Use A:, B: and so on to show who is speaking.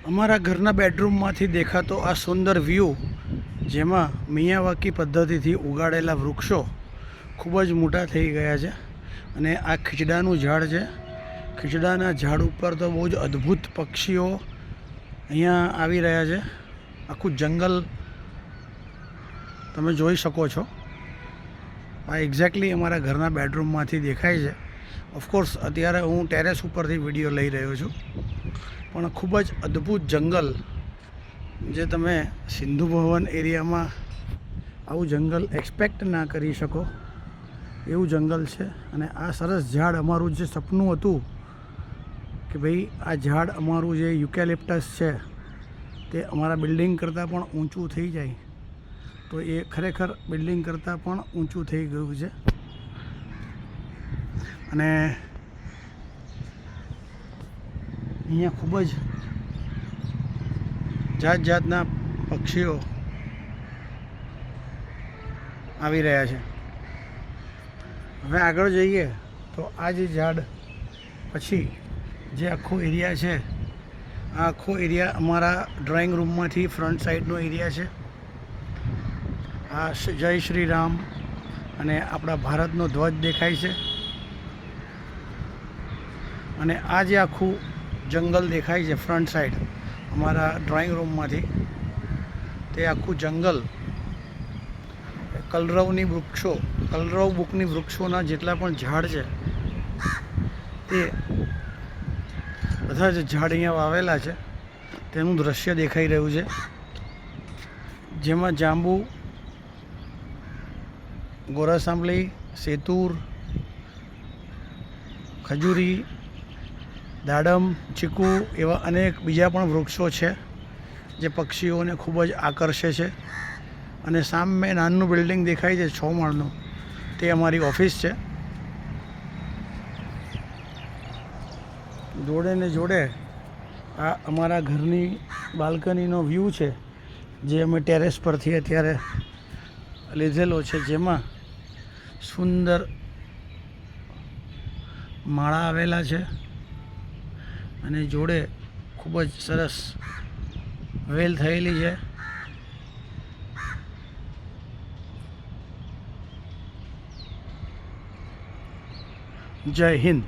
A: અમારા ઘરના બેડરૂમમાંથી દેખાતો આ સુંદર વ્યૂ, જેમાં મિયાવાકી પદ્ધતિથી ઉગાડેલા વૃક્ષો ખૂબ જ મોટા થઈ ગયા છે. અને આ ખીચડાનું ઝાડ છે. ખીચડાના ઝાડ ઉપર તો બહુ જ અદ્ભુત પક્ષીઓ અહીંયા આવી રહ્યા છે. આખું જંગલ તમે જોઈ શકો છો. આ એક્ઝેક્ટલી અમારા ઘરના બેડરૂમમાંથી દેખાય છે. ઓફકોર્સ અત્યારે હું ટેરેસ ઉપરથી વિડીયો લઈ રહ્યો છું, પણ ખૂબ જ અદ્ભુત જંગલ, જે તમે સિંધુ ભવન એરિયામાં આવું જંગલ એક્સપેક્ટ ના કરી શકો એવું જંગલ છે. અને આ સરસ ઝાડ, અમારું જે સપનું હતું કે ભાઈ આ ઝાડ અમારું જે યુકેલિપ્ટસ છે તે અમારા બિલ્ડિંગ કરતાં પણ ઊંચું થઈ જાય, તો એ ખરેખર બિલ્ડિંગ કરતાં પણ ઊંચું થઈ ગયું છે. અને અહીંયા ખૂબ જ જાત જાતના પક્ષીઓ આવી રહ્યા છે. હવે આગળ જઈએ તો આ જે ઝાડ પછી જે આખો એરિયા છે, આ આખો એરિયા અમારા ડ્રોઈંગ રૂમમાંથી ફ્રન્ટ સાઈડનો એરિયા છે. આ જય શ્રી રામ અને આપણા ભારતનો ધ્વજ દેખાય છે. અને આ જે આખું જંગલ દેખાય છે ફ્રન્ટ સાઈડ અમારા ડ્રોઈંગ રૂમમાંથી, તે આખું જંગલ કલરવની વૃક્ષો, કલરવ બુકની વૃક્ષોના જેટલા પણ ઝાડ છે તે બધા જ ઝાડ અહીંયા વાવેલા છે. તેનું દ્રશ્ય દેખાઈ રહ્યું છે, જેમાં જાંબુ, ગોરાસાંબલી, સેતુર, ખજૂરી, દાડમ, ચીકુ એવા અનેક બીજા પણ વૃક્ષો છે જે પક્ષીઓને ખૂબ જ આકર્ષે છે. અને સામે નાનું બિલ્ડિંગ દેખાય છે 6 માળનું, તે અમારી ઓફિસ છે. જોડે ને જોડે આ અમારા ઘરની બાલ્કનીનો વ્યૂ છે, જે અમે ટેરેસ પરથી અત્યારે લીધેલો છે, જેમાં સુંદર માળા આવેલા છે અને જોડે ખૂબ જ સરસ વેલ થયેલી છે. જય હિન્દ.